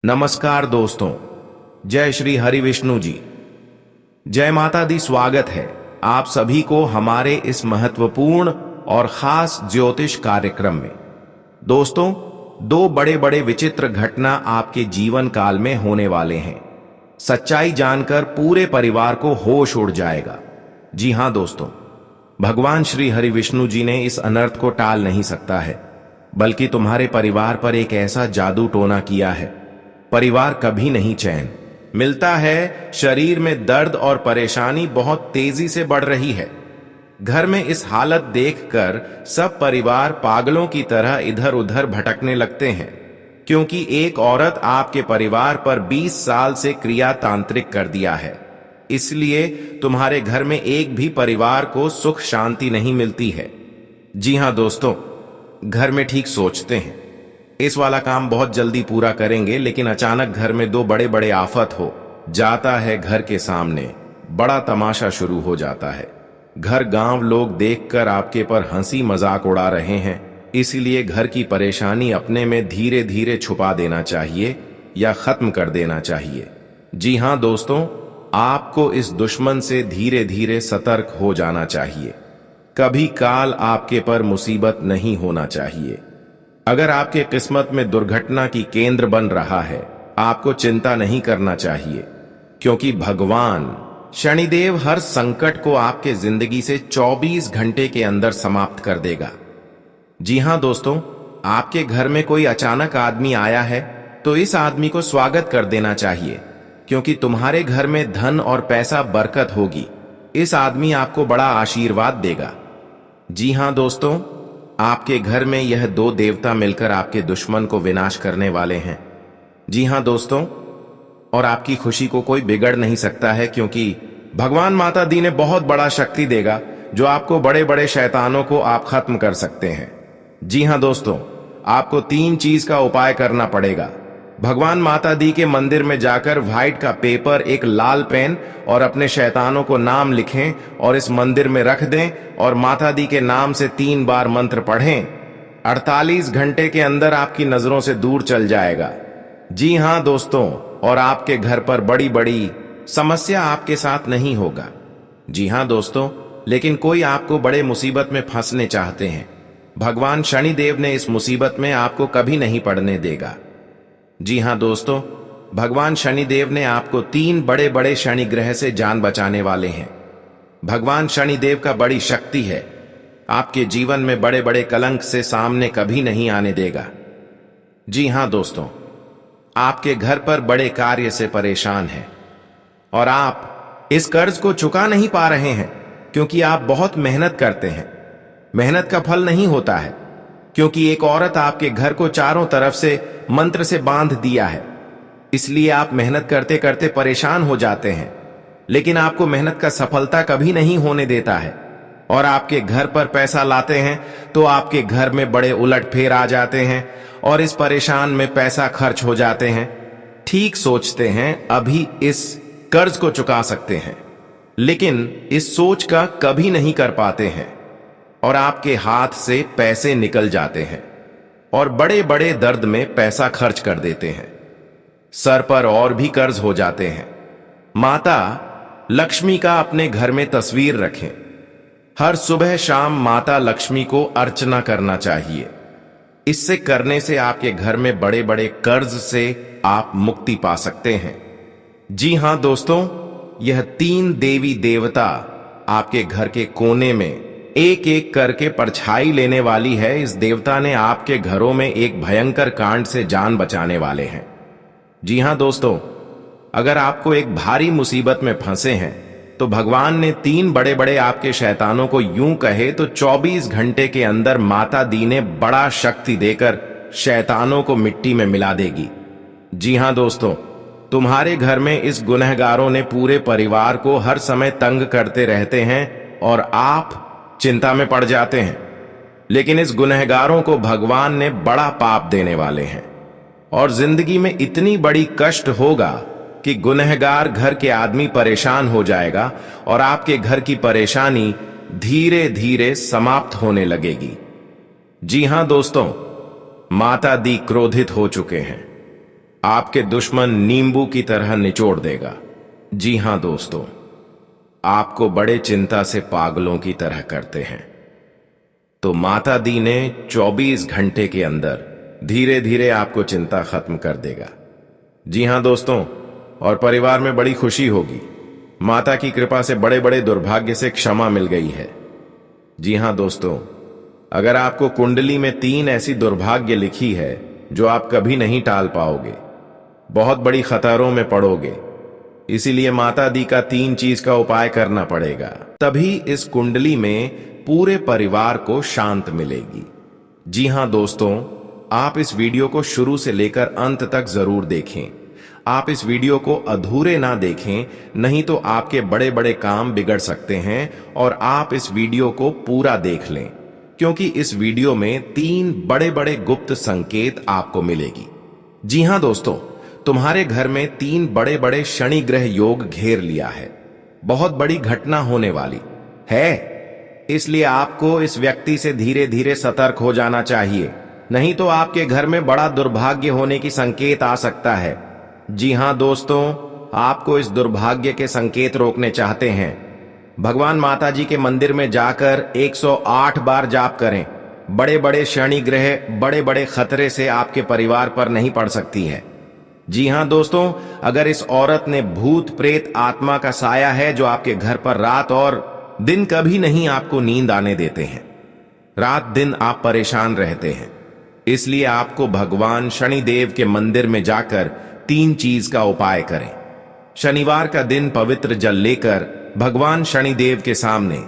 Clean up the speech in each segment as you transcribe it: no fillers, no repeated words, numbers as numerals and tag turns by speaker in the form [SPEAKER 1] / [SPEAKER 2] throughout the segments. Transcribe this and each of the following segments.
[SPEAKER 1] नमस्कार दोस्तों, जय श्री हरि विष्णु जी। जय माता दी। स्वागत है आप सभी को हमारे इस महत्वपूर्ण और खास ज्योतिष कार्यक्रम में। दोस्तों, दो बड़े बड़े विचित्र घटना आपके जीवन काल में होने वाले हैं। सच्चाई जानकर पूरे परिवार को होश उड़ जाएगा। जी हां दोस्तों, भगवान श्री हरि विष्णु जी ने इस अनर्थ को टाल नहीं सकता है, बल्कि तुम्हारे परिवार पर एक ऐसा जादू टोना किया है। परिवार कभी नहीं चैन मिलता है, शरीर में दर्द और परेशानी बहुत तेजी से बढ़ रही है। घर में इस हालत देखकर सब परिवार पागलों की तरह इधर उधर भटकने लगते हैं, क्योंकि एक औरत आपके परिवार पर 20 साल से क्रिया तांत्रिक कर दिया है। इसलिए तुम्हारे घर में एक भी परिवार को सुख शांति नहीं मिलती है। जी हां दोस्तों, घर में ठीक सोचते हैं इस वाला काम बहुत जल्दी पूरा करेंगे, लेकिन अचानक घर में दो बड़े बड़े आफत हो जाता है। घर के सामने बड़ा तमाशा शुरू हो जाता है। घर गांव लोग देखकर आपके पर हंसी मजाक उड़ा रहे हैं। इसीलिए घर की परेशानी अपने में धीरे धीरे छुपा देना चाहिए या खत्म कर देना चाहिए। जी हां दोस्तों, आपको इस दुश्मन से धीरे धीरे सतर्क हो जाना चाहिए। कभी काल आपके पर मुसीबत नहीं होना चाहिए। अगर आपके किस्मत में दुर्घटना की केंद्र बन रहा है, आपको चिंता नहीं करना चाहिए, क्योंकि भगवान शनिदेव हर संकट को आपके जिंदगी से 24 घंटे के अंदर समाप्त कर देगा। जी हां दोस्तों, आपके घर में कोई अचानक आदमी आया है तो इस आदमी को स्वागत कर देना चाहिए, क्योंकि तुम्हारे घर में धन और पैसा बरकत होगी। इस आदमी आपको बड़ा आशीर्वाद देगा। जी हां दोस्तों, आपके घर में यह दो देवता मिलकर आपके दुश्मन को विनाश करने वाले हैं। जी हां दोस्तों, और आपकी खुशी को कोई बिगड़ नहीं सकता है, क्योंकि भगवान माता दी ने बहुत बड़ा शक्ति देगा, जो आपको बड़े बड़े शैतानों को आप खत्म कर सकते हैं। जी हां दोस्तों, आपको 3 चीज का उपाय करना पड़ेगा। भगवान माता दी के मंदिर में जाकर व्हाइट का पेपर, एक लाल पेन और अपने शैतानों को नाम लिखें और इस मंदिर में रख दें और माता दी के नाम से 3 बार मंत्र पढ़ें। 48 घंटे के अंदर आपकी नजरों से दूर चल जाएगा। जी हां दोस्तों, और आपके घर पर बड़ी बड़ी समस्या आपके साथ नहीं होगा। जी हां दोस्तों, लेकिन कोई आपको बड़े मुसीबत में फंसने चाहते हैं। भगवान शनिदेव ने इस मुसीबत में आपको कभी नहीं पड़ने देगा। जी हां दोस्तों, भगवान शनिदेव ने आपको 3 बड़े बड़े शनि ग्रह से जान बचाने वाले हैं। भगवान शनिदेव का बड़ी शक्ति है, आपके जीवन में बड़े बड़े कलंक से सामने कभी नहीं आने देगा। जी हां दोस्तों, आपके घर पर बड़े कार्य से परेशान हैं और आप इस कर्ज को चुका नहीं पा रहे हैं, क्योंकि आप बहुत मेहनत करते हैं। मेहनत का फल नहीं होता है, क्योंकि एक औरत आपके घर को चारों तरफ से मंत्र से बांध दिया है। इसलिए आप मेहनत करते करते परेशान हो जाते हैं, लेकिन आपको मेहनत का सफलता कभी नहीं होने देता है। और आपके घर पर पैसा लाते हैं तो आपके घर में बड़े उलटफेर आ जाते हैं और इस परेशान में पैसा खर्च हो जाते हैं। ठीक सोचते हैं अभी इस कर्ज को चुका सकते हैं, लेकिन इस सोच का कभी नहीं कर पाते हैं और आपके हाथ से पैसे निकल जाते हैं और बड़े बड़े दर्द में पैसा खर्च कर देते हैं। सर पर और भी कर्ज हो जाते हैं। माता लक्ष्मी का अपने घर में तस्वीर रखें। हर सुबह शाम माता लक्ष्मी को अर्चना करना चाहिए। इससे करने से आपके घर में बड़े बड़े कर्ज से आप मुक्ति पा सकते हैं। जी हां दोस्तों, यह 3 देवी देवता आपके घर के कोने में एक एक करके परछाई लेने वाली है। इस देवता ने आपके घरों में एक भयंकर कांड से जान बचाने वाले हैं। जी हां दोस्तों, अगर आपको एक भारी मुसीबत में फंसे हैं तो भगवान ने 3 बड़े बड़े आपके शैतानों को यूं कहे तो 24 घंटे के अंदर माता दी ने बड़ा शक्ति देकर शैतानों को मिट्टी में मिला देगी। जी हां दोस्तों, तुम्हारे घर में इस गुनहगारों ने पूरे परिवार को हर समय तंग करते रहते हैं और आप चिंता में पड़ जाते हैं। लेकिन इस गुनहगारों को भगवान ने बड़ा पाप देने वाले हैं और जिंदगी में इतनी बड़ी कष्ट होगा कि गुनहगार घर के आदमी परेशान हो जाएगा और आपके घर की परेशानी धीरे धीरे समाप्त होने लगेगी। जी हां दोस्तों, माता दी क्रोधित हो चुके हैं। आपके दुश्मन नींबू की तरह निचोड़ देगा। जी हां दोस्तों, आपको बड़े चिंता से पागलों की तरह करते हैं। तो माता दी ने 24 घंटे के अंदर धीरे धीरे आपको चिंता खत्म कर देगा। जी हां दोस्तों, और परिवार में बड़ी खुशी होगी। माता की कृपा से बड़े बड़े दुर्भाग्य से क्षमा मिल गई है। जी हां दोस्तों, अगर आपको कुंडली में 3 ऐसी दुर्भाग्य लिखी है जो आप कभी नहीं टाल पाओगे, बहुत बड़ी खतरों में पड़ोगे, इसीलिए माता दी का 3 चीज का उपाय करना पड़ेगा, तभी इस कुंडली में पूरे परिवार को शांत मिलेगी। जी हां दोस्तों, आप इस वीडियो को शुरू से लेकर अंत तक जरूर देखें। आप इस वीडियो को अधूरे ना देखें, नहीं तो आपके बड़े बड़े काम बिगड़ सकते हैं। और आप इस वीडियो को पूरा देख लें, क्योंकि इस वीडियो में 3 बड़े बड़े गुप्त संकेत आपको मिलेगी। जी हां दोस्तों, तुम्हारे घर में 3 बड़े बड़े शनि ग्रह योग घेर लिया है। बहुत बड़ी घटना होने वाली है, इसलिए आपको इस व्यक्ति से धीरे धीरे सतर्क हो जाना चाहिए, नहीं तो आपके घर में बड़ा दुर्भाग्य होने की संकेत आ सकता है। जी हां दोस्तों, आपको इस दुर्भाग्य के संकेत रोकने चाहते हैं, भगवान माता जी के मंदिर में जाकर 108 बार जाप करें। बड़े बड़े शनि ग्रह, बड़े बड़े खतरे से आपके परिवार पर नहीं पड़ सकती है। जी हां दोस्तों, अगर इस औरत ने भूत प्रेत आत्मा का साया है जो आपके घर पर रात और दिन कभी नहीं आपको नींद आने देते हैं, रात दिन आप परेशान रहते हैं, इसलिए आपको भगवान शनिदेव के मंदिर में जाकर 3 चीज का उपाय करें। शनिवार का दिन पवित्र जल लेकर भगवान शनिदेव के सामने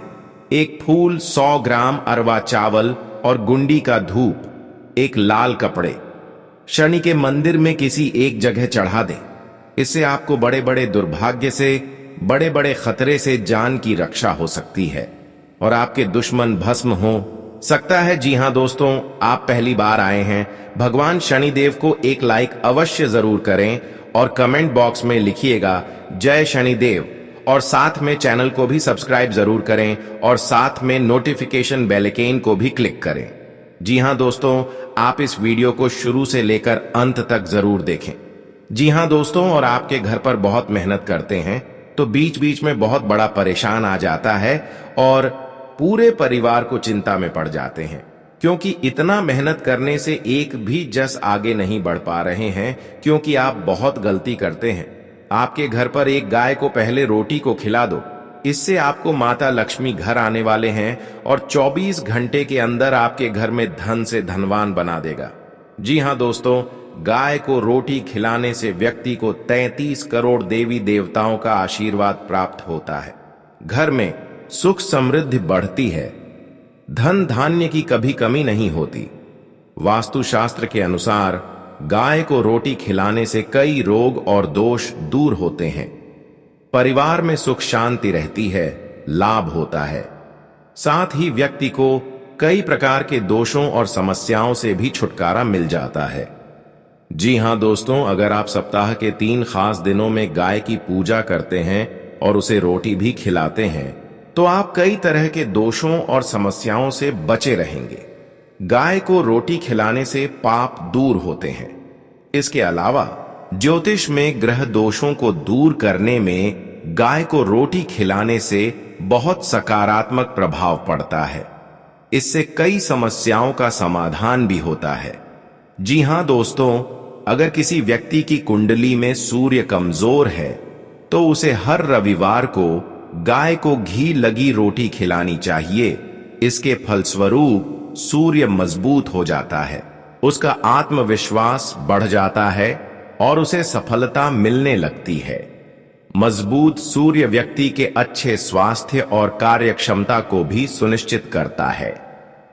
[SPEAKER 1] एक फूल, 100 ग्राम अरवा चावल और गुंडी का धूप, एक लाल कपड़े शनि के मंदिर में किसी एक जगह चढ़ा दें। इससे आपको बड़े बड़े दुर्भाग्य से, बड़े बड़े खतरे से जान की रक्षा हो सकती है और आपके दुश्मन भस्म हो सकता है। जी हां दोस्तों, आप पहली बार आए हैं, भगवान शनिदेव को एक लाइक अवश्य जरूर करें और कमेंट बॉक्स में लिखिएगा जय शनिदेव, और साथ में चैनल को भी सब्सक्राइब जरूर करें और साथ में नोटिफिकेशन बेल आइकन को भी क्लिक करें। जी हां दोस्तों, आप इस वीडियो को शुरू से लेकर अंत तक जरूर देखें। जी हां दोस्तों, और आपके घर पर बहुत मेहनत करते हैं तो बीच बीच में बहुत बड़ा परेशान आ जाता है और पूरे परिवार को चिंता में पड़ जाते हैं, क्योंकि इतना मेहनत करने से एक भी जस आगे नहीं बढ़ पा रहे हैं, क्योंकि आप बहुत गलती करते हैं। आपके घर पर एक गाय को पहले रोटी को खिला दो, इससे आपको माता लक्ष्मी घर आने वाले हैं और 24 घंटे के अंदर आपके घर में धन से धनवान बना देगा। जी हां दोस्तों, गाय को रोटी खिलाने से व्यक्ति को 33 करोड़ देवी देवताओं का आशीर्वाद प्राप्त होता है। घर में सुख समृद्धि बढ़ती है, धन धान्य की कभी कमी नहीं होती। वास्तुशास्त्र के अनुसार गाय को रोटी खिलाने से कई रोग और दोष दूर होते हैं, परिवार में सुख शांति रहती है, लाभ होता है, साथ ही व्यक्ति को कई प्रकार के दोषों और समस्याओं से भी छुटकारा मिल जाता है। जी हां दोस्तों, अगर आप सप्ताह के 3 खास दिनों में गाय की पूजा करते हैं और उसे रोटी भी खिलाते हैं तो आप कई तरह के दोषों और समस्याओं से बचे रहेंगे। गाय को रोटी खिलाने से पाप दूर होते हैं। इसके अलावा ज्योतिष में ग्रह दोषों को दूर करने में गाय को रोटी खिलाने से बहुत सकारात्मक प्रभाव पड़ता है। इससे कई समस्याओं का समाधान भी होता है। जी हां दोस्तों, अगर किसी व्यक्ति की कुंडली में सूर्य कमजोर है तो उसे हर रविवार को गाय को घी लगी रोटी खिलानी चाहिए। इसके फलस्वरूप सूर्य मजबूत हो जाता है, उसका आत्मविश्वास बढ़ जाता है और उसे सफलता मिलने लगती है। मजबूत सूर्य व्यक्ति के अच्छे स्वास्थ्य और कार्यक्षमता को भी सुनिश्चित करता है।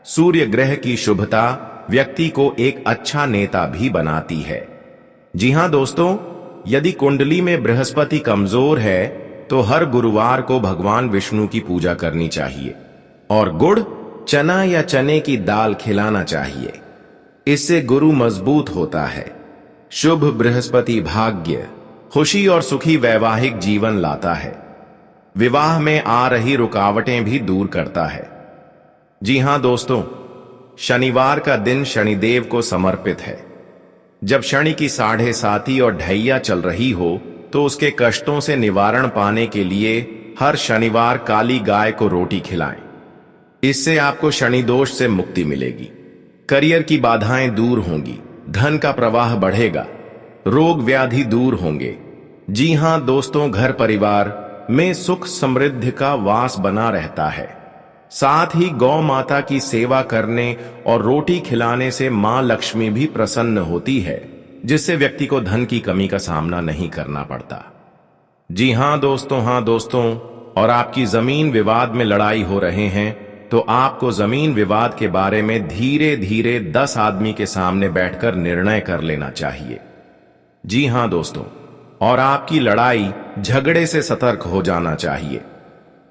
[SPEAKER 1] सूर्य ग्रह की शुभता व्यक्ति को एक अच्छा नेता भी बनाती है। जी हां दोस्तों, यदि कुंडली में बृहस्पति कमजोर है तो हर गुरुवार को भगवान विष्णु की पूजा करनी चाहिए और गुड़, चना या चने की दाल खिलाना चाहिए। इससे गुरु मजबूत होता है। शुभ बृहस्पति भाग्य, खुशी और सुखी वैवाहिक जीवन लाता है। विवाह में आ रही रुकावटें भी दूर करता है। जी हां दोस्तों, शनिवार का दिन शनिदेव को समर्पित है। जब शनि की 7:30 और ढैया चल रही हो तो उसके कष्टों से निवारण पाने के लिए हर शनिवार काली गाय को रोटी खिलाएं। इससे आपको शनि दोष से मुक्ति मिलेगी, करियर की बाधाएं दूर होंगी, धन का प्रवाह बढ़ेगा, रोग व्याधि दूर होंगे। जी हां दोस्तों, घर परिवार में सुख समृद्धि का वास बना रहता है। साथ ही गौ माता की सेवा करने और रोटी खिलाने से मां लक्ष्मी भी प्रसन्न होती है, जिससे व्यक्ति को धन की कमी का सामना नहीं करना पड़ता। जी हां दोस्तों, और आपकी जमीन विवाद में लड़ाई हो रहे हैं तो आपको जमीन विवाद के बारे में धीरे धीरे 10 आदमी के सामने बैठकर निर्णय कर लेना चाहिए। जी हां दोस्तों, और आपकी लड़ाई झगड़े से सतर्क हो जाना चाहिए,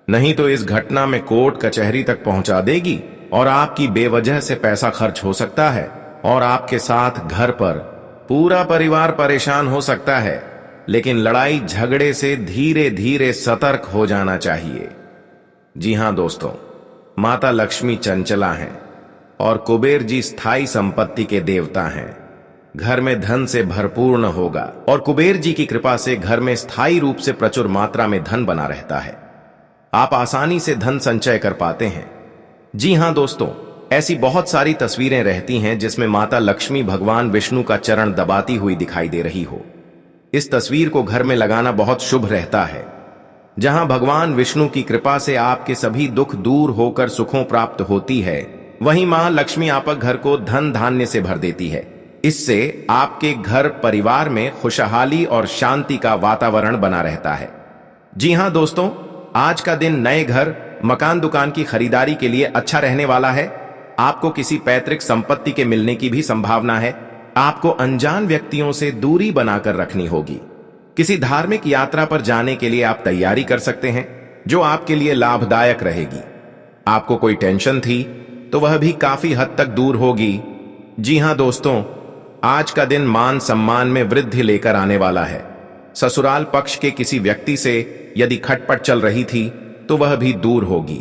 [SPEAKER 1] नहीं तो इस घटना में कोर्ट कचहरी तक पहुंचा देगी और आपकी बेवजह से पैसा खर्च हो सकता है और आपके साथ घर पर पूरा परिवार परेशान हो सकता है। लेकिन लड़ाई झगड़े से धीरे धीरे सतर्क हो जाना चाहिए। जी हां दोस्तों, माता लक्ष्मी चंचला हैं और कुबेर जी स्थायी संपत्ति के देवता हैं। घर में धन से भरपूर्ण होगा और कुबेर जी की कृपा से घर में स्थायी रूप से प्रचुर मात्रा में धन बना रहता है। आप आसानी से धन संचय कर पाते हैं। जी हां दोस्तों, ऐसी बहुत सारी तस्वीरें रहती हैं जिसमें माता लक्ष्मी भगवान विष्णु का चरण दबाती हुई दिखाई दे रही हो। इस तस्वीर को घर में लगाना बहुत शुभ रहता है। जहां भगवान विष्णु की कृपा से आपके सभी दुख दूर होकर सुखों प्राप्त होती है, वहीं मां लक्ष्मी आपके घर को धन धान्य से भर देती है। इससे आपके घर परिवार में खुशहाली और शांति का वातावरण बना रहता है। जी हां दोस्तों, आज का दिन नए घर, मकान, दुकान की खरीदारी के लिए अच्छा रहने वाला है। आपको किसी पैतृक संपत्ति के मिलने की भी संभावना है। आपको अनजान व्यक्तियों से दूरी बनाकर रखनी होगी। किसी धार्मिक यात्रा पर जाने के लिए आप तैयारी कर सकते हैं, जो आपके लिए लाभदायक रहेगी। आपको कोई टेंशन थी तो वह भी काफी हद तक दूर होगी। जी हां दोस्तों, आज का दिन मान सम्मान में वृद्धि लेकर आने वाला है। ससुराल पक्ष के किसी व्यक्ति से यदि खटपट चल रही थी तो वह भी दूर होगी।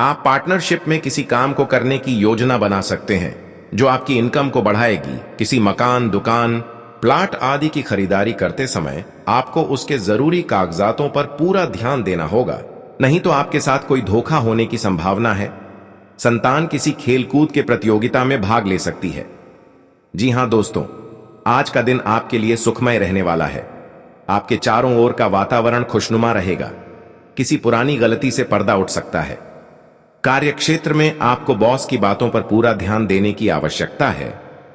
[SPEAKER 1] आप पार्टनरशिप में किसी काम को करने की योजना बना सकते हैं, जो आपकी इनकम को बढ़ाएगी। किसी मकान, दुकान, प्लाट आदि की खरीदारी करते समय आपको उसके जरूरी कागजातों पर पूरा ध्यान देना होगा, नहीं तो आपके साथ कोई धोखा होने की संभावना है। संतान किसी खेलकूद के प्रतियोगिता में भाग ले सकती है। जी हां दोस्तों, आज का दिन आपके लिए सुखमय रहने वाला है। आपके चारों ओर का वातावरण खुशनुमा रहेगा। किसी पुरानी गलती से पर्दा उठ सकता है। कार्यक्षेत्र में आपको बॉस की बातों पर पूरा ध्यान देने की आवश्यकता है,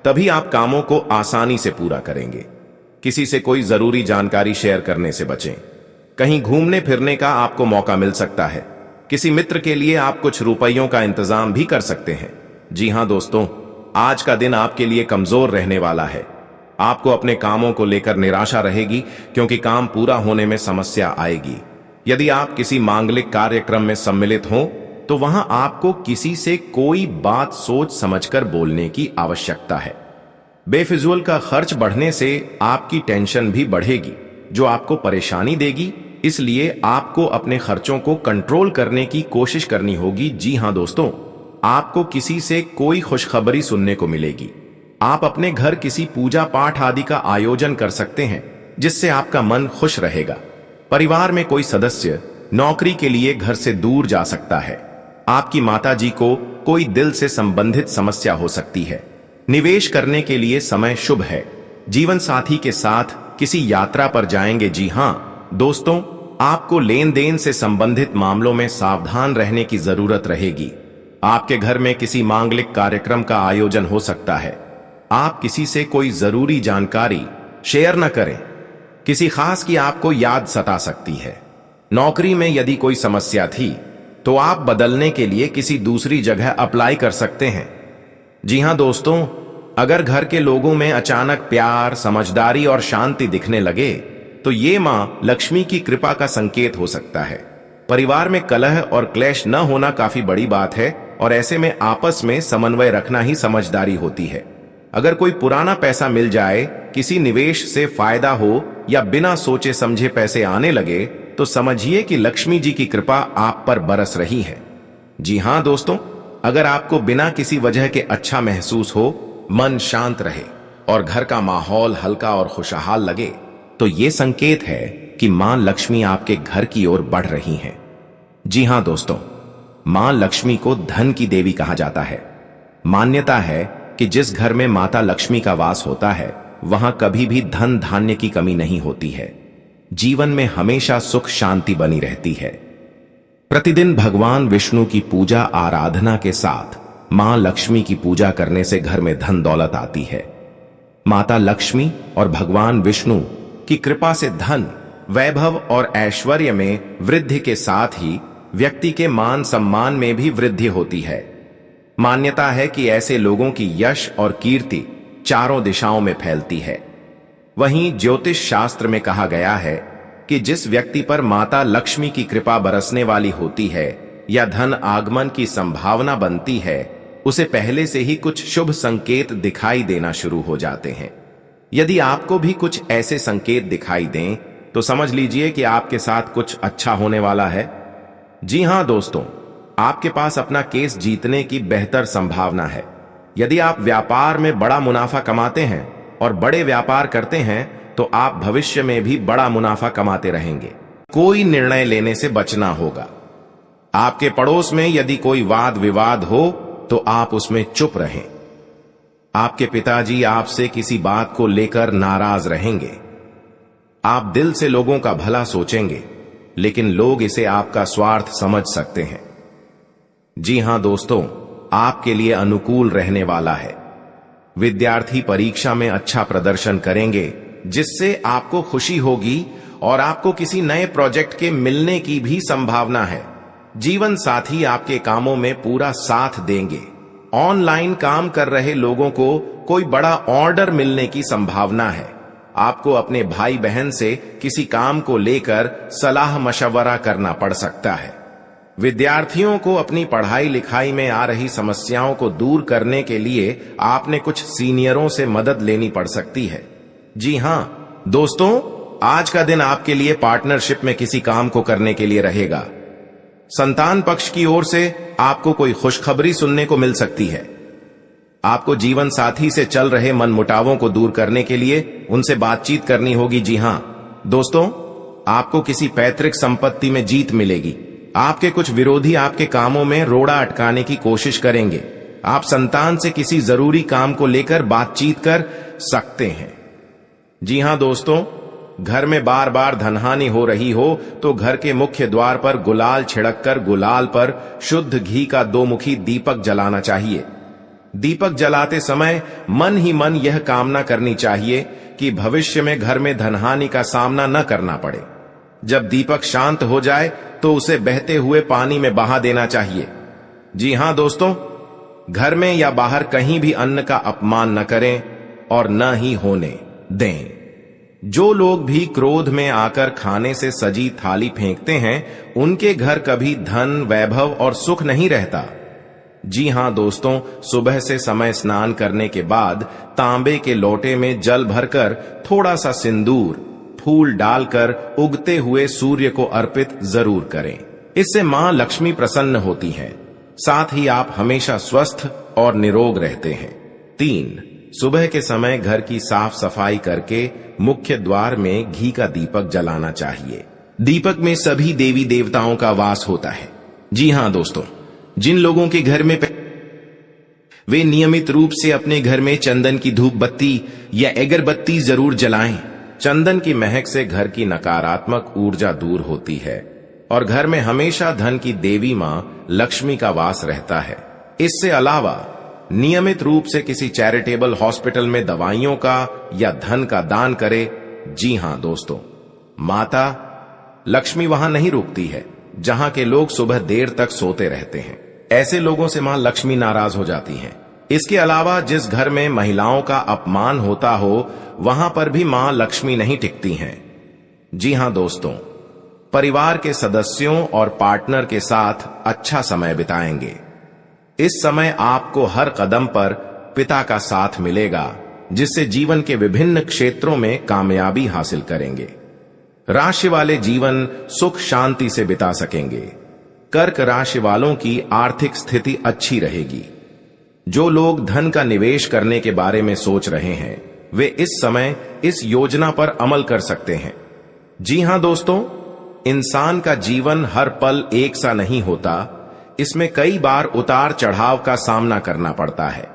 [SPEAKER 1] तभी आप कामों को आसानी से पूरा करेंगे। किसी से कोई जरूरी जानकारी शेयर करने से बचें। कहीं घूमने फिरने का आपको मौका मिल सकता है। किसी मित्र के लिए आप कुछ रुपयों का इंतजाम भी कर सकते हैं। जी हां दोस्तों, आज का दिन आपके लिए कमजोर रहने वाला है। आपको अपने कामों को लेकर निराशा रहेगी, क्योंकि काम पूरा होने में समस्या आएगी। यदि आप किसी मांगलिक कार्यक्रम में सम्मिलित हों तो वहां आपको किसी से कोई बात सोच समझकर बोलने की आवश्यकता है। बेफिजूल का खर्च बढ़ने से आपकी टेंशन भी बढ़ेगी, जो आपको परेशानी देगी। इसलिए आपको अपने खर्चों को कंट्रोल करने की कोशिश करनी होगी। जी हां दोस्तों, आपको किसी से कोई खुशखबरी सुनने को मिलेगी। आप अपने घर किसी पूजा पाठ आदि का आयोजन कर सकते हैं, जिससे आपका मन खुश रहेगा। परिवार में कोई सदस्य नौकरी के लिए घर से दूर जा सकता है। आपकी माताजी को कोई दिल से संबंधित समस्या हो सकती है। निवेश करने के लिए समय शुभ है। जीवन साथी के साथ किसी यात्रा पर जाएंगे। जी हां दोस्तों, आपको लेन देन से संबंधित मामलों में सावधान रहने की जरूरत रहेगी। आपके घर में किसी मांगलिक कार्यक्रम का आयोजन हो सकता है। आप किसी से कोई जरूरी जानकारी शेयर न करें। किसी खास की आपको याद सता सकती है। नौकरी में यदि कोई समस्या थी तो आप बदलने के लिए किसी दूसरी जगह अप्लाई कर सकते हैं। जी हां दोस्तों, अगर घर के लोगों में अचानक प्यार, समझदारी और शांति दिखने लगे तो ये मां लक्ष्मी की कृपा का संकेत हो सकता है। परिवार में कलह और क्लेश न होना काफी बड़ी बात है और ऐसे में आपस में समन्वय रखना ही समझदारी होती है। अगर कोई पुराना पैसा मिल जाए, किसी निवेश से फायदा हो या बिना सोचे समझे पैसे आने लगे तो समझिए कि लक्ष्मी जी की कृपा आप पर बरस रही है। जी हां दोस्तों, अगर आपको बिना किसी वजह के अच्छा महसूस हो, मन शांत रहे और घर का माहौल हल्का और खुशहाल लगे तो ये संकेत है कि मां लक्ष्मी आपके घर की ओर बढ़ रही हैं। जी हां दोस्तों, मां लक्ष्मी को धन की देवी कहा जाता है। मान्यता है कि जिस घर में माता लक्ष्मी का वास होता है वहां कभी भी धन धान्य की कमी नहीं होती है। जीवन में हमेशा सुख शांति बनी रहती है। प्रतिदिन भगवान विष्णु की पूजा आराधना के साथ मां लक्ष्मी की पूजा करने से घर में धन दौलत आती है। माता लक्ष्मी और भगवान विष्णु की कृपा से धन, वैभव और ऐश्वर्य में वृद्धि के साथ ही व्यक्ति के मान सम्मान में भी वृद्धि होती है। मान्यता है कि ऐसे लोगों की यश और कीर्ति चारों दिशाओं में फैलती है। वहीं ज्योतिष शास्त्र में कहा गया है कि जिस व्यक्ति पर माता लक्ष्मी की कृपा बरसने वाली होती है या धन आगमन की संभावना बनती है, उसे पहले से ही कुछ शुभ संकेत दिखाई देना शुरू हो जाते हैं। यदि आपको भी कुछ ऐसे संकेत दिखाई दें तो समझ लीजिए कि आपके साथ कुछ अच्छा होने वाला है। जी हां दोस्तों, आपके पास अपना केस जीतने की बेहतर संभावना है। यदि आप व्यापार में बड़ा मुनाफा कमाते हैं और बड़े व्यापार करते हैं तो आप भविष्य में भी बड़ा मुनाफा कमाते रहेंगे। कोई निर्णय लेने से बचना होगा। आपके पड़ोस में यदि कोई वाद विवाद हो तो आप उसमें चुप रहें। आपके पिताजी आपसे किसी बात को लेकर नाराज रहेंगे। आप दिल से लोगों का भला सोचेंगे, लेकिन लोग इसे आपका स्वार्थ समझ सकते हैं। जी हां दोस्तों, आपके लिए अनुकूल रहने वाला है। विद्यार्थी परीक्षा में अच्छा प्रदर्शन करेंगे, जिससे आपको खुशी होगी और आपको किसी नए प्रोजेक्ट के मिलने की भी संभावना है। जीवन साथी आपके कामों में पूरा साथ देंगे। ऑनलाइन काम कर रहे लोगों को कोई बड़ा ऑर्डर मिलने की संभावना है। आपको अपने भाई बहन से किसी काम को लेकर सलाह मशवरा करना पड़ सकता है। विद्यार्थियों को अपनी पढ़ाई लिखाई में आ रही समस्याओं को दूर करने के लिए आपने कुछ सीनियरों से मदद लेनी पड़ सकती है। जी हां दोस्तों, आज का दिन आपके लिए पार्टनरशिप में किसी काम को करने के लिए रहेगा। संतान पक्ष की ओर से आपको कोई खुशखबरी सुनने को मिल सकती है। आपको जीवन साथी से चल रहे मनमुटावों को दूर करने के लिए उनसे बातचीत करनी होगी। जी हां दोस्तों, आपको किसी पैतृक संपत्ति में जीत मिलेगी। आपके कुछ विरोधी आपके कामों में रोड़ा अटकाने की कोशिश करेंगे। आप संतान से किसी जरूरी काम को लेकर बातचीत कर सकते हैं। जी हां दोस्तों, घर में बार बार धनहानि हो रही हो तो घर के मुख्य द्वार पर गुलाल छिड़ककर गुलाल पर शुद्ध घी का 2 मुखी दीपक जलाना चाहिए। दीपक जलाते समय मन ही मन यह कामना करनी चाहिए कि भविष्य में घर में धनहानि का सामना न करना पड़े। जब दीपक शांत हो जाए तो उसे बहते हुए पानी में बहा देना चाहिए। जी हां दोस्तों, घर में या बाहर कहीं भी अन्न का अपमान न करें और न ही होने दें। जो लोग भी क्रोध में आकर खाने से सजी थाली फेंकते हैं, उनके घर कभी धन, वैभव और सुख नहीं रहता। जी हां दोस्तों, सुबह से समय स्नान करने के बाद तांबे के लोटे में जल भरकर थोड़ा सा सिंदूर, फूल डालकर उगते हुए सूर्य को अर्पित जरूर करें। इससे मां लक्ष्मी प्रसन्न होती हैं। साथ ही आप हमेशा स्वस्थ और निरोग रहते हैं। 3, सुबह के समय घर की साफ सफाई करके मुख्य द्वार में घी का दीपक जलाना चाहिए। दीपक में सभी देवी देवताओं का वास होता है। जी हां दोस्तों, जिन लोगों के घर में वे नियमित रूप से अपने घर में चंदन की धूप बत्ती या अगरबत्ती जरूर जलाएं। चंदन की महक से घर की नकारात्मक ऊर्जा दूर होती है और घर में हमेशा धन की देवी मां लक्ष्मी का वास रहता है। इससे अलावा नियमित रूप से किसी चैरिटेबल हॉस्पिटल में दवाइयों का या धन का दान करे। जी हां दोस्तों, माता लक्ष्मी वहां नहीं रुकती है जहां के लोग सुबह देर तक सोते रहते हैं। ऐसे लोगों से मां लक्ष्मी नाराज हो जाती हैं। इसके अलावा जिस घर में महिलाओं का अपमान होता हो वहां पर भी मां लक्ष्मी नहीं टिकती हैं। जी हां दोस्तों, परिवार के सदस्यों और पार्टनर के साथ अच्छा समय बिताएंगे। इस समय आपको हर कदम पर पिता का साथ मिलेगा, जिससे जीवन के विभिन्न क्षेत्रों में कामयाबी हासिल करेंगे। राशि वाले जीवन सुख शांति से बिता सकेंगे। कर्क राशि वालों की आर्थिक स्थिति अच्छी रहेगी। जो लोग धन का निवेश करने के बारे में सोच रहे हैं वे इस समय इस योजना पर अमल कर सकते हैं। जी हां दोस्तों, इंसान का जीवन हर पल एक सा नहीं होता। इसमें कई बार उतार चढ़ाव का सामना करना पड़ता है।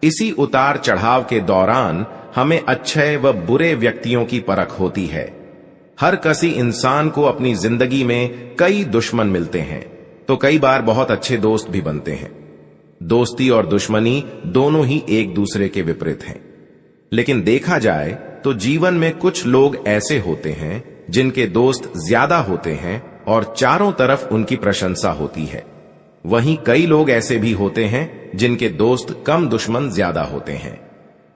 [SPEAKER 1] इसी उतार चढ़ाव के दौरान हमें अच्छे व बुरे व्यक्तियों की परख होती है। हर किसी इंसान को अपनी जिंदगी में कई दुश्मन मिलते हैं, तो कई बार बहुत अच्छे दोस्त भी बनते हैं। दोस्ती और दुश्मनी दोनों ही एक दूसरे के विपरीत हैं। लेकिन देखा जाए तो जीवन में कुछ लोग ऐसे होते हैं जिनके दोस्त ज्यादा होते हैं और चारों तरफ उनकी प्रशंसा होती है। वहीं कई लोग ऐसे भी होते हैं जिनके दोस्त कम, दुश्मन ज्यादा होते हैं।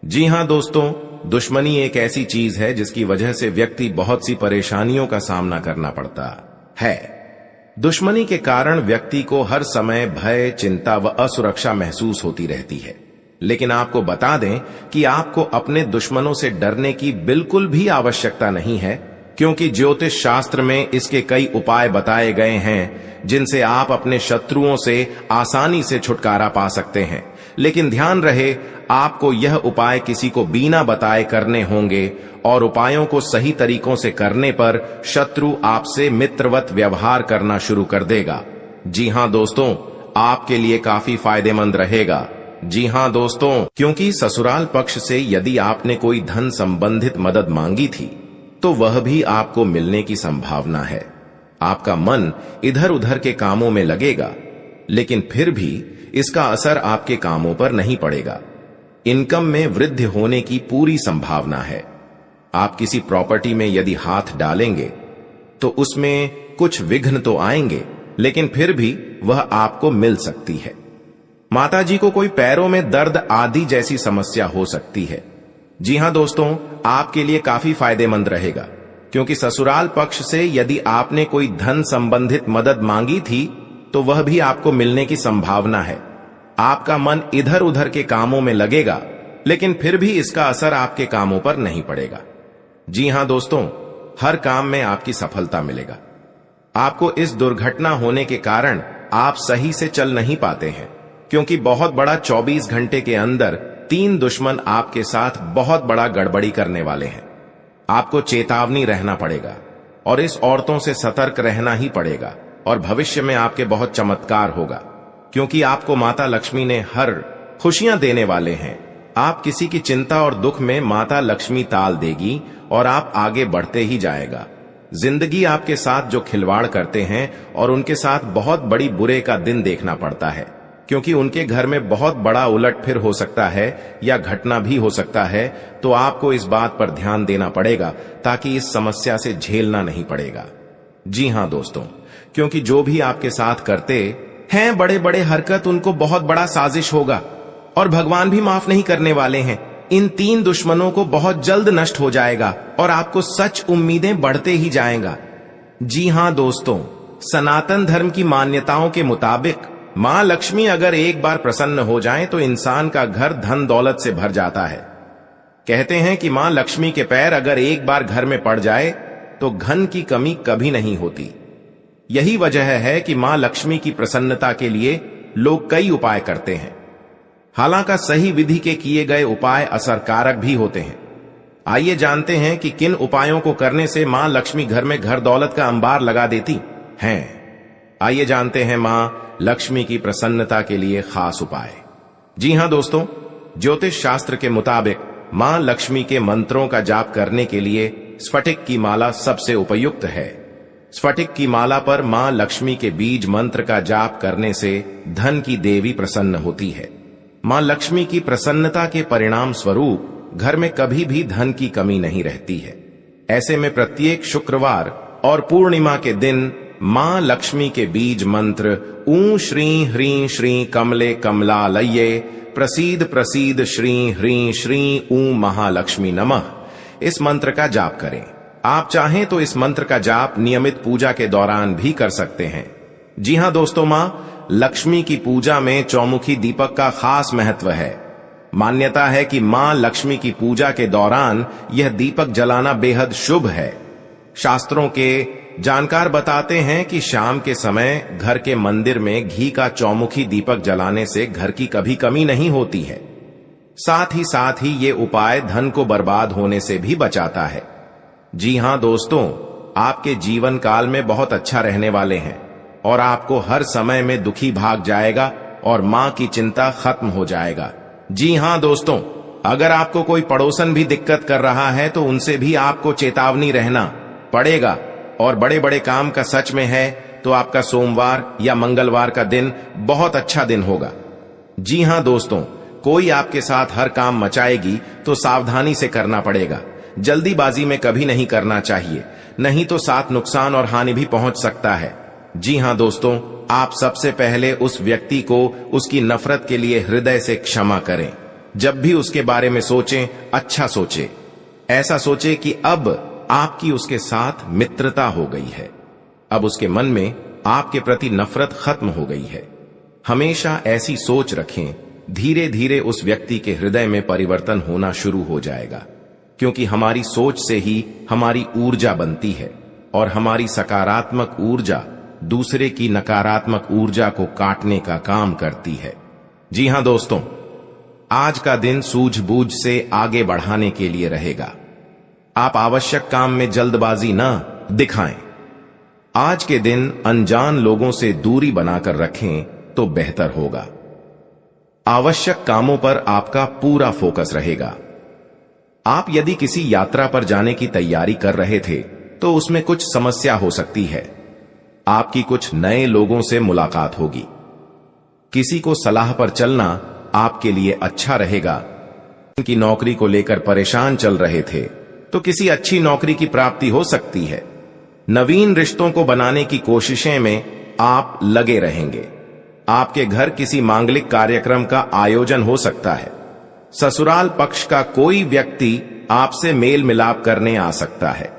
[SPEAKER 1] जी हां दोस्तों, दुश्मनी एक ऐसी चीज है जिसकी वजह से व्यक्ति बहुत सी परेशानियों का सामना करना पड़ता है। दुश्मनी के कारण व्यक्ति को हर समय भय, चिंता व असुरक्षा महसूस होती रहती है। लेकिन आपको बता दें कि आपको अपने दुश्मनों से डरने की बिल्कुल भी आवश्यकता नहीं है, क्योंकि ज्योतिष शास्त्र में इसके कई उपाय बताए गए हैं जिनसे आप अपने शत्रुओं से आसानी से छुटकारा पा सकते हैं। लेकिन ध्यान रहे, आपको यह उपाय किसी को बिना बताए करने होंगे और उपायों को सही तरीकों से करने पर शत्रु आपसे मित्रवत व्यवहार करना शुरू कर देगा। जी हां दोस्तों, आपके लिए काफी फायदेमंद रहेगा। जी हां दोस्तों, क्योंकि ससुराल पक्ष से यदि आपने कोई धन संबंधित मदद मांगी थी तो वह भी आपको मिलने की संभावना है। आपका मन इधर उधर के कामों में लगेगा, लेकिन फिर भी इसका असर आपके कामों पर नहीं पड़ेगा। इनकम में वृद्धि होने की पूरी संभावना है। आप किसी प्रॉपर्टी में यदि हाथ डालेंगे तो उसमें कुछ विघ्न तो आएंगे, लेकिन फिर भी वह आपको मिल सकती है। माताजी को कोई पैरों में दर्द आदि जैसी समस्या हो सकती है। जी हां दोस्तों, आपके लिए काफी फायदेमंद रहेगा, क्योंकि ससुराल पक्ष से यदि आपने कोई धन संबंधित मदद मांगी थी तो वह भी आपको मिलने की संभावना है। आपका मन इधर उधर के कामों में लगेगा, लेकिन फिर भी इसका असर आपके कामों पर नहीं पड़ेगा। जी हां दोस्तों, हर काम में आपकी सफलता मिलेगा। आपको इस दुर्घटना होने के कारण आप सही से चल नहीं पाते हैं, क्योंकि बहुत बड़ा 24 घंटे के अंदर 3 दुश्मन आपके साथ बहुत बड़ा गड़बड़ी करने वाले हैं। आपको चेतावनी रहना पड़ेगा और इस औरतों से सतर्क रहना ही पड़ेगा, और भविष्य में आपके बहुत चमत्कार होगा, क्योंकि आपको माता लक्ष्मी ने हर खुशियां देने वाले हैं। आप किसी की चिंता और दुख में माता लक्ष्मी ताल देगी और आप आगे बढ़ते ही जाएगा। जिंदगी आपके साथ जो खिलवाड़ करते हैं और उनके साथ बहुत बड़ी बुरे का दिन देखना पड़ता है, क्योंकि उनके घर में बहुत बड़ा उलटफेर हो सकता है या घटना भी हो सकता है। तो आपको इस बात पर ध्यान देना पड़ेगा ताकि इस समस्या से झेलना नहीं पड़ेगा। जी हां दोस्तों, क्योंकि जो भी आपके साथ करते हैं बड़े बड़े हरकत, उनको बहुत बड़ा साजिश होगा और भगवान भी माफ नहीं करने वाले हैं। इन 3 दुश्मनों को बहुत जल्द नष्ट हो जाएगा और आपको सच उम्मीदें बढ़ते ही जाएगा। जी हां दोस्तों, सनातन धर्म की मान्यताओं के मुताबिक मां लक्ष्मी अगर एक बार प्रसन्न हो जाएं तो इंसान का घर धन दौलत से भर जाता है। कहते हैं कि मां लक्ष्मी के पैर अगर एक बार घर में पड़ जाए तो धन की कमी कभी नहीं होती। यही वजह है कि मां लक्ष्मी की प्रसन्नता के लिए लोग कई उपाय करते हैं। हालांकि सही विधि के किए गए उपाय असरकारक भी होते हैं। आइए जानते हैं कि किन उपायों को करने से मां लक्ष्मी घर में घर दौलत का अंबार लगा देती हैं। आइए जानते हैं मां लक्ष्मी की प्रसन्नता के लिए खास उपाय। जी हां दोस्तों, ज्योतिष शास्त्र के मुताबिक मां लक्ष्मी के मंत्रों का जाप करने के लिए स्फटिक की माला सबसे उपयुक्त है। स्फटिक की माला पर मां लक्ष्मी के बीज मंत्र का जाप करने से धन की देवी प्रसन्न होती है। मां लक्ष्मी की प्रसन्नता के परिणाम स्वरूप घर में कभी भी धन की कमी नहीं रहती है। ऐसे में प्रत्येक शुक्रवार और पूर्णिमा के दिन मां लक्ष्मी के बीज मंत्र ऊ श्री ह्रीं श्री कमले कमलालये प्रसीद प्रसीद श्री ह्रीं श्री ऊ महालक्ष्मी नमः, इस मंत्र का जाप करें। आप चाहें तो इस मंत्र का जाप नियमित पूजा के दौरान भी कर सकते हैं। जी हां दोस्तों, मां लक्ष्मी की पूजा में चौमुखी दीपक का खास महत्व है। मान्यता है कि मां लक्ष्मी की पूजा के दौरान यह दीपक जलाना बेहद शुभ है। शास्त्रों के जानकार बताते हैं कि शाम के समय घर के मंदिर में घी का चौमुखी दीपक जलाने से घर की कभी कमी नहीं होती है। साथ ही ये उपाय धन को बर्बाद होने से भी बचाता है। जी हां दोस्तों, आपके जीवन काल में बहुत अच्छा रहने वाले हैं और आपको हर समय में दुखी भाग जाएगा और मां की चिंता खत्म हो जाएगा। जी हां दोस्तों, अगर आपको कोई पड़ोसन भी दिक्कत कर रहा है तो उनसे भी आपको चेतावनी रहना पड़ेगा। और बड़े बड़े काम का सच में है तो आपका सोमवार या मंगलवार का दिन बहुत अच्छा दिन होगा। जी हां दोस्तों, कोई आपके साथ हर काम मचाएगी तो सावधानी से करना पड़ेगा। जल्दीबाजी में कभी नहीं करना चाहिए, नहीं तो साथ नुकसान और हानि भी पहुंच सकता है। जी हां दोस्तों, आप सबसे पहले उस व्यक्ति को उसकी नफरत के लिए हृदय से क्षमा करें। जब भी उसके बारे में सोचें, अच्छा सोचें। ऐसा सोचें कि अब आपकी उसके साथ मित्रता हो गई है, अब उसके मन में आपके प्रति नफरत खत्म हो गई है। हमेशा ऐसी सोच रखें, धीरे धीरे उस व्यक्ति के हृदय में परिवर्तन होना शुरू हो जाएगा, क्योंकि हमारी सोच से ही हमारी ऊर्जा बनती है और हमारी सकारात्मक ऊर्जा दूसरे की नकारात्मक ऊर्जा को काटने का काम करती है। जी हां दोस्तों, आज का दिन सूझबूझ से आगे बढ़ाने के लिए रहेगा। आप आवश्यक काम में जल्दबाजी न दिखाएं। आज के दिन अनजान लोगों से दूरी बनाकर रखें तो बेहतर होगा। आवश्यक कामों पर आपका पूरा फोकस रहेगा। आप यदि किसी यात्रा पर जाने की तैयारी कर रहे थे तो उसमें कुछ समस्या हो सकती है। आपकी कुछ नए लोगों से मुलाकात होगी। किसी को सलाह पर चलना आपके लिए अच्छा रहेगा। उनकी नौकरी को लेकर परेशान चल रहे थे तो किसी अच्छी नौकरी की प्राप्ति हो सकती है। नवीन रिश्तों को बनाने की कोशिशें में आप लगे रहेंगे। आपके घर किसी मांगलिक कार्यक्रम का आयोजन हो सकता है। ससुराल पक्ष का कोई व्यक्ति आपसे मेल मिलाप करने आ सकता है।